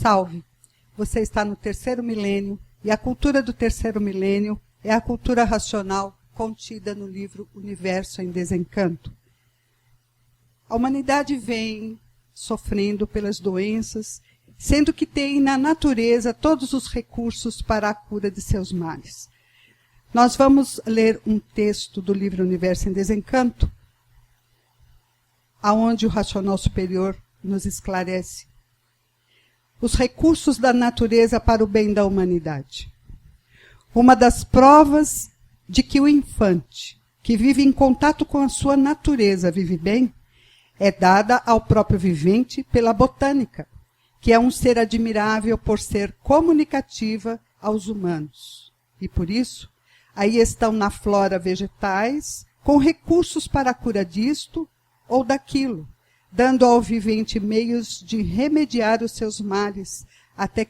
Salve! Você está no terceiro milênio e a cultura do terceiro milênio é a cultura racional contida no livro Universo em Desencanto. A humanidade vem sofrendo pelas doenças, sendo que tem na natureza todos os recursos para a cura de seus males. Nós vamos ler um texto do livro Universo em Desencanto, aonde o racional superior nos esclarece os recursos da natureza para o bem da humanidade. Uma das provas de que o infante, que vive em contato com a sua natureza, vive bem, é dada ao próprio vivente pela botânica, que é um ser admirável por ser comunicativa aos humanos. E por isso, aí estão na flora vegetais, com recursos para a cura disto ou daquilo, dando ao vivente meios de remediar os seus males, até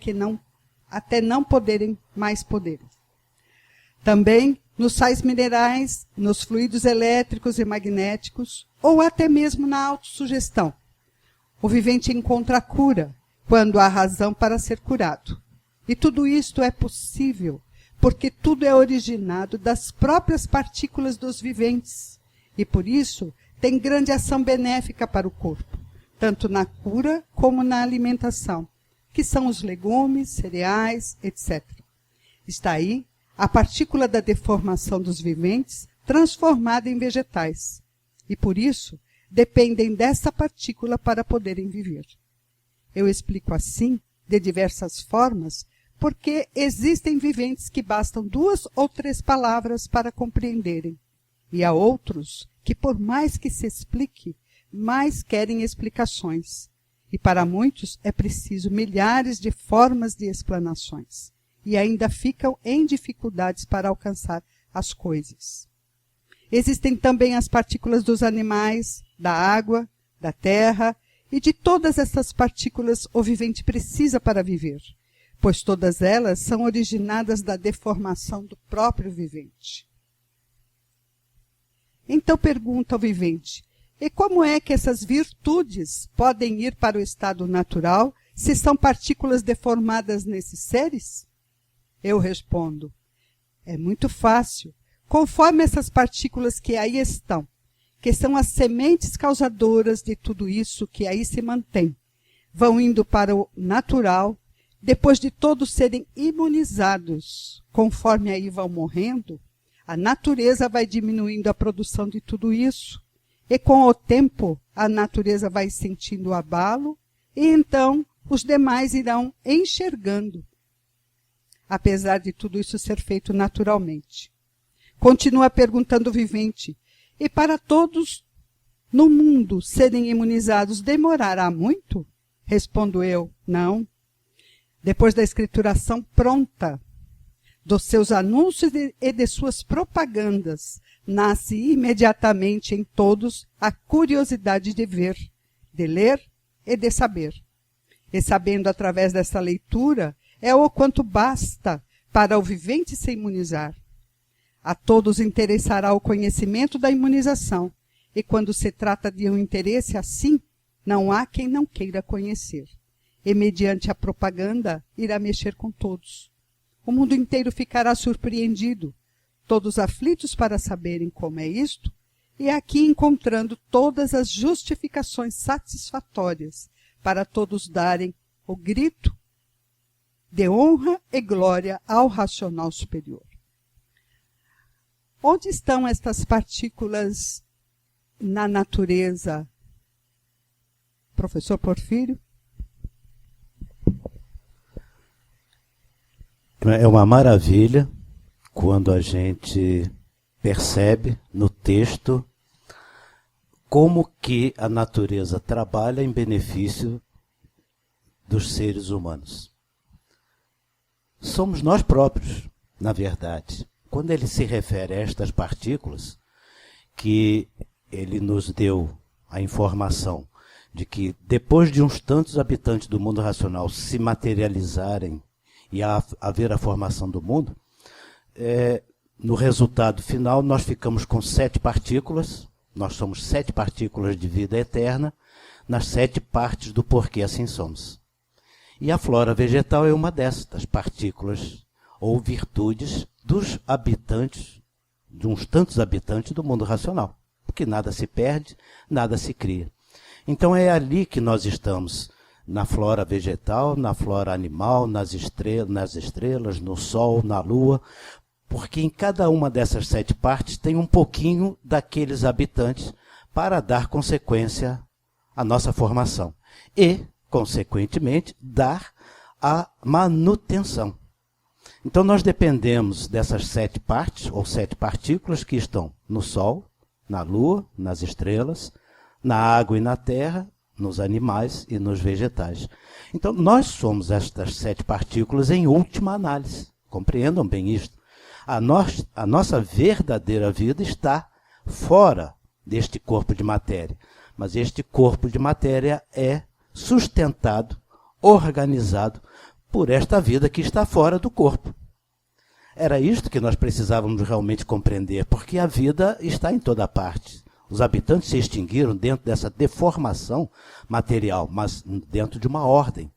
não poderem mais poderem. Também nos sais minerais, nos fluidos elétricos e magnéticos, ou até mesmo na autossugestão. O vivente encontra a cura, quando há razão para ser curado. E tudo isto é possível, porque tudo é originado das próprias partículas dos viventes. E por isso tem grande ação benéfica para o corpo, tanto na cura como na alimentação, que são os legumes, cereais, etc. Está aí a partícula da deformação dos viventes transformada em vegetais. E por isso dependem dessa partícula para poderem viver. Eu explico assim, de diversas formas, porque existem viventes que bastam 2 ou 3 palavras para compreenderem. E há outros que, por mais que se explique, mais querem explicações. E para muitos é preciso milhares de formas de explanações. E ainda ficam em dificuldades para alcançar as coisas. Existem também as partículas dos animais, da água, da terra, e de todas essas partículas o vivente precisa para viver, pois todas elas são originadas da deformação do próprio vivente. Então pergunta ao vivente, e como é que essas virtudes podem ir para o estado natural se são partículas deformadas nesses seres? Eu respondo, é muito fácil, conforme essas partículas que aí estão, que são as sementes causadoras de tudo isso que aí se mantém, vão indo para o natural, depois de todos serem imunizados, conforme aí vão morrendo, a natureza vai diminuindo a produção de tudo isso, e com o tempo a natureza vai sentindo o abalo, e então os demais irão enxergando, apesar de tudo isso ser feito naturalmente. Continua perguntando o vivente, e para todos no mundo serem imunizados demorará muito? Respondo eu, não. Depois da escrituração pronta, dos seus anúncios e de suas propagandas, nasce imediatamente em todos a curiosidade de ver, de ler e de saber. E sabendo através dessa leitura, é o quanto basta para o vivente se imunizar. A todos interessará o conhecimento da imunização, e quando se trata de um interesse assim, não há quem não queira conhecer. E mediante a propaganda, irá mexer com todos. O mundo inteiro ficará surpreendido, todos aflitos para saberem como é isto, e aqui encontrando todas as justificações satisfatórias para todos darem o grito de honra e glória ao racional superior. Onde estão estas partículas na natureza? Professor Porfírio? É uma maravilha quando a gente percebe no texto como que a natureza trabalha em benefício dos seres humanos. Somos nós próprios, na verdade. Quando ele se refere a estas partículas, que ele nos deu a informação de que depois de uns tantos habitantes do mundo racional se materializarem e haver a formação do mundo, no resultado final nós ficamos com 7 partículas, nós somos 7 partículas de vida eterna, nas 7 partes do porquê assim somos. E a flora vegetal é uma dessas partículas ou virtudes dos habitantes, de uns tantos habitantes do mundo racional. Porque nada se perde, nada se cria. Então é ali que nós estamos, na flora vegetal, na flora animal, nas estrelas, no Sol, na Lua, porque em cada uma dessas 7 partes tem um pouquinho daqueles habitantes para dar consequência à nossa formação e, consequentemente, dar a manutenção. Então nós dependemos dessas 7 partes, ou 7 partículas que estão no Sol, na Lua, nas estrelas, na água e na terra, nos animais e nos vegetais. Então nós somos estas 7 partículas em última análise. Compreendam bem isto. A nossa verdadeira vida está fora deste corpo de matéria. Mas este corpo de matéria é sustentado, organizado por esta vida que está fora do corpo. Era isto que nós precisávamos realmente compreender, porque a vida está em toda parte. Os habitantes se extinguiram dentro dessa deformação material, mas dentro de uma ordem.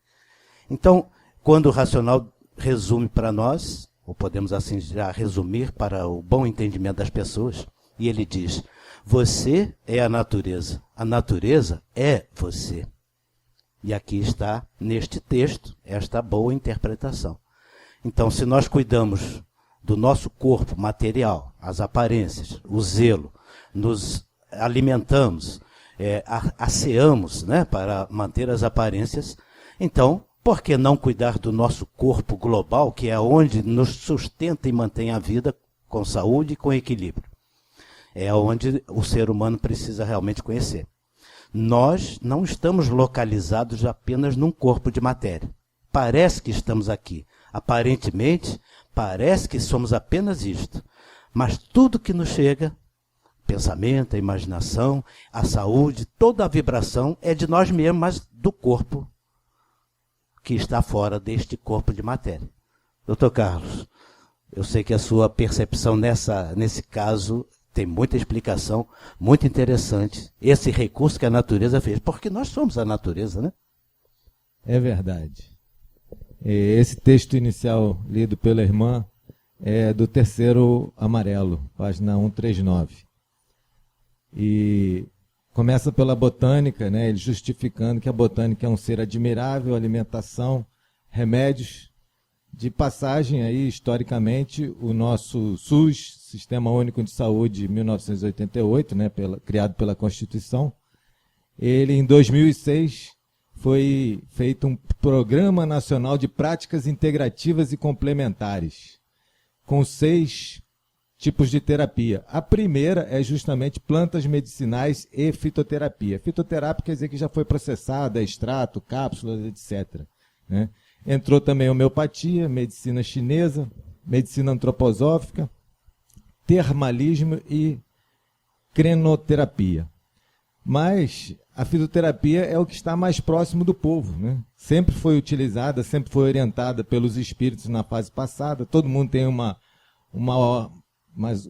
Então, quando o racional resume para nós, ou podemos assim já resumir para o bom entendimento das pessoas, e ele diz: você é a natureza é você. E aqui está, neste texto, esta boa interpretação. Então, se nós cuidamos do nosso corpo material, as aparências, o zelo, nos alimentamos, asseamos, né, para manter as aparências, então, por que não cuidar do nosso corpo global, que é onde nos sustenta e mantém a vida com saúde e com equilíbrio? É onde o ser humano precisa realmente conhecer. Nós não estamos localizados apenas num corpo de matéria. Parece que estamos aqui. Aparentemente, parece que somos apenas isto. Mas tudo que nos chega, pensamento, a imaginação, a saúde, toda a vibração é de nós mesmos, mas do corpo que está fora deste corpo de matéria. Doutor Carlos, eu sei que a sua percepção nesse caso tem muita explicação, muito interessante. Esse recurso que a natureza fez, porque nós somos a natureza, né? É verdade. Esse texto inicial lido pela irmã é do Terceiro Amarelo, página 139. E começa pela botânica, né? Ele justificando que a botânica é um ser admirável, alimentação, remédios. De passagem aí, historicamente, o nosso SUS, Sistema Único de Saúde, de 1988, né, criado pela Constituição, ele em 2006 foi feito um Programa Nacional de Práticas Integrativas e Complementares, com 6 tipos de terapia. A primeira é justamente plantas medicinais e fitoterapia. Fitoterapia quer dizer que já foi processada, extrato, cápsulas, etc., né? Entrou também homeopatia, medicina chinesa, medicina antroposófica, termalismo e crenoterapia. Mas a fitoterapia é o que está mais próximo do povo, né? Sempre foi utilizada, sempre foi orientada pelos espíritos na fase passada. Todo mundo tem uma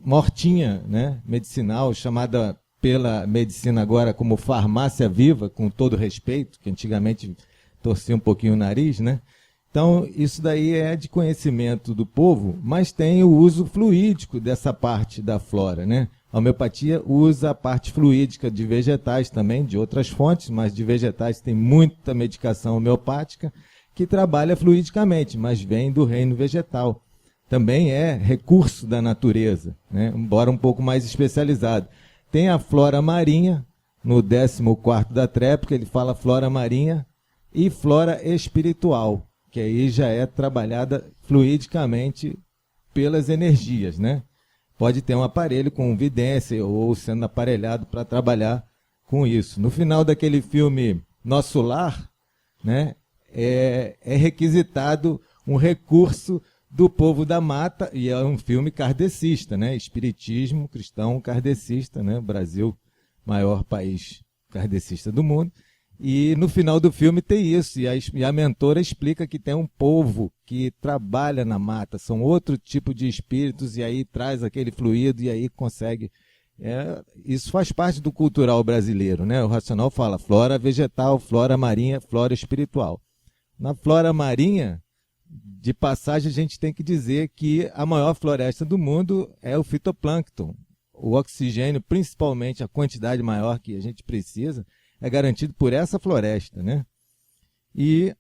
hortinha, né, medicinal, chamada pela medicina agora como farmácia viva, com todo respeito, que antigamente torcia um pouquinho o nariz, né? Então, isso daí é de conhecimento do povo, mas tem o uso fluídico dessa parte da flora, né? A homeopatia usa a parte fluídica de vegetais também, de outras fontes, mas de vegetais tem muita medicação homeopática que trabalha fluidicamente, mas vem do reino vegetal. Também é recurso da natureza, né? Embora um pouco mais especializado. Tem a flora marinha, no 14º da tréplica, ele fala flora marinha e flora espiritual, que aí já é trabalhada fluidicamente pelas energias, né? Pode ter um aparelho com vidência ou sendo aparelhado para trabalhar com isso. No final daquele filme Nosso Lar, né, é requisitado um recurso do povo da mata, e é um filme kardecista, né? Espiritismo cristão kardecista, né? Brasil, maior país kardecista do mundo. E no final do filme tem isso, e a mentora explica que tem um povo que trabalha na mata, são outro tipo de espíritos, e aí traz aquele fluido, e aí consegue... isso faz parte do cultural brasileiro, né? O racional fala flora vegetal, flora marinha, flora espiritual. Na flora marinha, de passagem, a gente tem que dizer que a maior floresta do mundo é o fitoplâncton. O oxigênio, principalmente a quantidade maior que a gente precisa, é garantido por essa floresta, né? E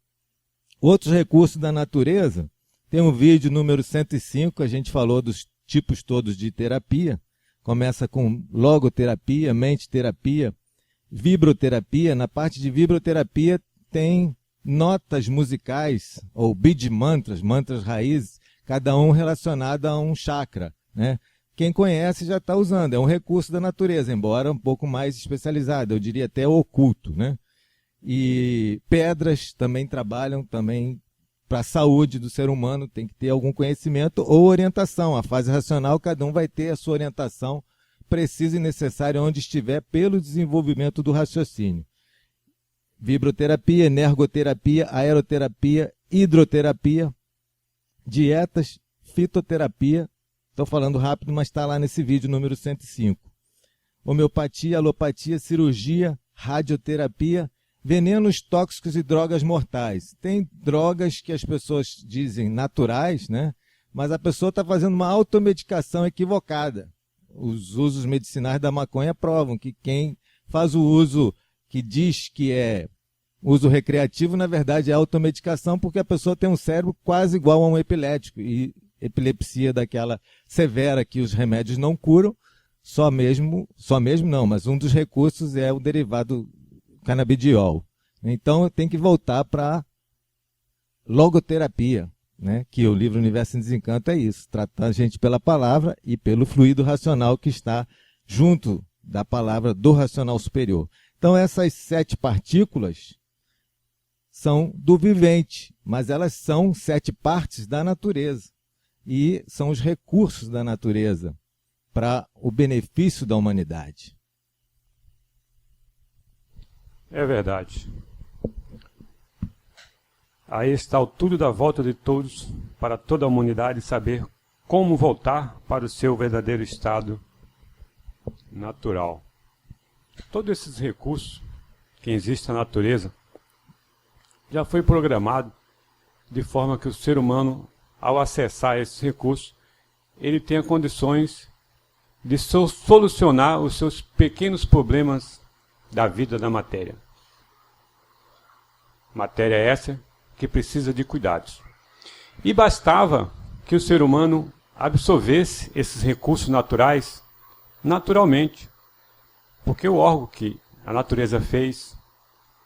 outros recursos da natureza, tem um vídeo número 105, a gente falou dos tipos todos de terapia. Começa com logoterapia, mente-terapia, vibroterapia. Na parte de vibroterapia tem notas musicais, ou bead mantras, mantras raízes, cada um relacionado a um chakra, né? Quem conhece já está usando, é um recurso da natureza, embora um pouco mais especializado, eu diria até oculto, né? E pedras também trabalham também para a saúde do ser humano, tem que ter algum conhecimento ou orientação. A fase racional, cada um vai ter a sua orientação precisa e necessária onde estiver pelo desenvolvimento do raciocínio. Vibroterapia, energoterapia, aeroterapia, hidroterapia, dietas, fitoterapia. Estou falando rápido, mas está lá nesse vídeo número 105. Homeopatia, alopatia, cirurgia, radioterapia, venenos tóxicos e drogas mortais. Tem drogas que as pessoas dizem naturais, né? Mas a pessoa está fazendo uma automedicação equivocada. Os usos medicinais da maconha provam que quem faz o uso que diz que é uso recreativo, na verdade é automedicação, porque a pessoa tem um cérebro quase igual a um epilético. E epilepsia daquela severa que os remédios não curam, só mesmo não, mas um dos recursos é o derivado canabidiol. Então tem que voltar para logoterapia, né? Que o livro Universo em Desencanto é isso, tratar a gente pela palavra e pelo fluido racional que está junto da palavra do racional superior. Então essas 7 partículas são do vivente, mas elas são 7 partes da natureza. E são os recursos da natureza para o benefício da humanidade. É verdade. Aí está o tudo da volta de todos para toda a humanidade saber como voltar para o seu verdadeiro estado natural. Todos esses recursos que existem na natureza já foi programado de forma que o ser humano, ao acessar esses recursos, ele tenha condições de solucionar os seus pequenos problemas da vida da matéria. Matéria essa que precisa de cuidados. E bastava que o ser humano absorvesse esses recursos naturais naturalmente, porque o órgão que a natureza fez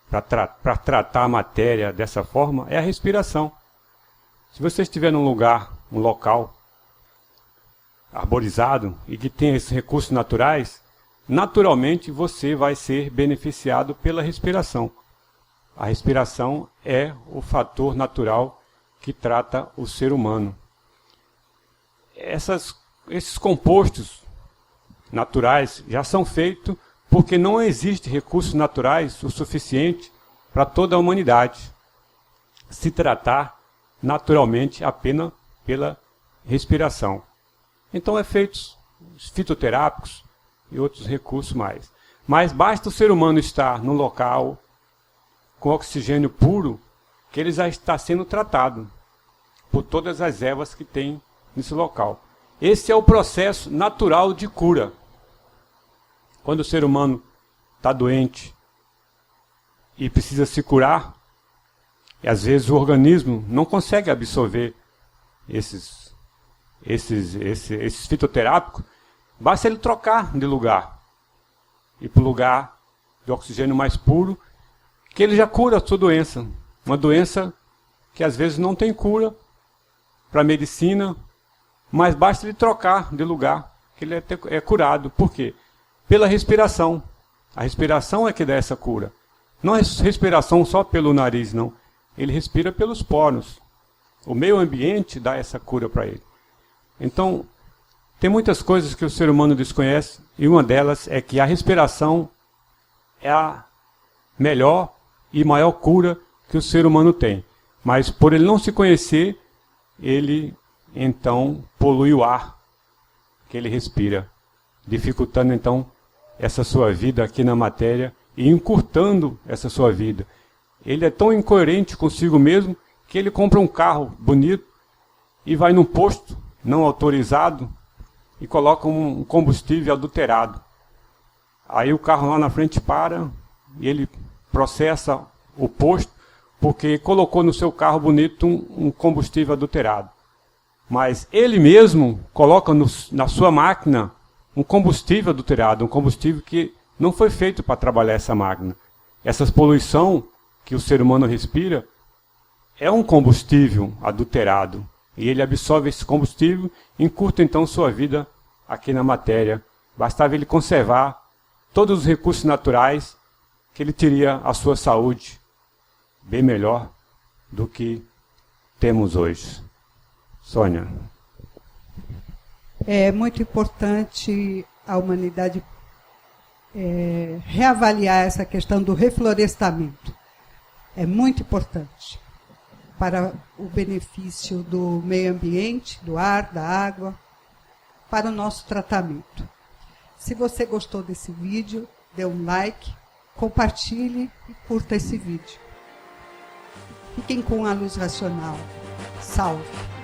para tratar a matéria dessa forma é a respiração. Se você estiver num lugar, um local arborizado e que tem esses recursos naturais, naturalmente você vai ser beneficiado pela respiração. A respiração é o fator natural que trata o ser humano. Esses compostos naturais já são feitos porque não existe recursos naturais o suficiente para toda a humanidade se tratar naturalmente apenas pela respiração. Então é feitos os fitoterápicos e outros recursos mais. Mas basta o ser humano estar num local com oxigênio puro que ele já está sendo tratado por todas as ervas que tem nesse local. Esse é o processo natural de cura. Quando o ser humano está doente e precisa se curar, e às vezes o organismo não consegue absorver esses fitoterápicos, basta ele trocar de lugar, ir para o lugar de oxigênio mais puro, que ele já cura a sua doença. Uma doença que às vezes não tem cura para a medicina, mas basta ele trocar de lugar, que ele é curado. Por quê? Pela respiração. A respiração é que dá essa cura. Não é respiração só pelo nariz, não. Ele respira pelos poros. O meio ambiente dá essa cura para ele. Então, tem muitas coisas que o ser humano desconhece, e uma delas é que a respiração é a melhor e maior cura que o ser humano tem. Mas por ele não se conhecer, ele então polui o ar que ele respira, dificultando então essa sua vida aqui na matéria e encurtando essa sua vida. ele é tão incoerente consigo mesmo que ele compra um carro bonito e vai num posto não autorizado e coloca um combustível adulterado. Aí o carro lá na frente para e ele processa o posto porque colocou no seu carro bonito um combustível adulterado. Mas ele mesmo coloca na sua máquina um combustível adulterado, um combustível que não foi feito para trabalhar essa máquina. Essa poluição que o ser humano respira é um combustível adulterado. E ele absorve esse combustível e encurta então sua vida aqui na matéria. Bastava ele conservar todos os recursos naturais que ele teria a sua saúde bem melhor do que temos hoje. Sônia. É muito importante a humanidade reavaliar essa questão do reflorestamento. É muito importante para o benefício do meio ambiente, do ar, da água, para o nosso tratamento. Se você gostou desse vídeo, dê um like, compartilhe e curta esse vídeo. Fiquem com a luz racional. Salve!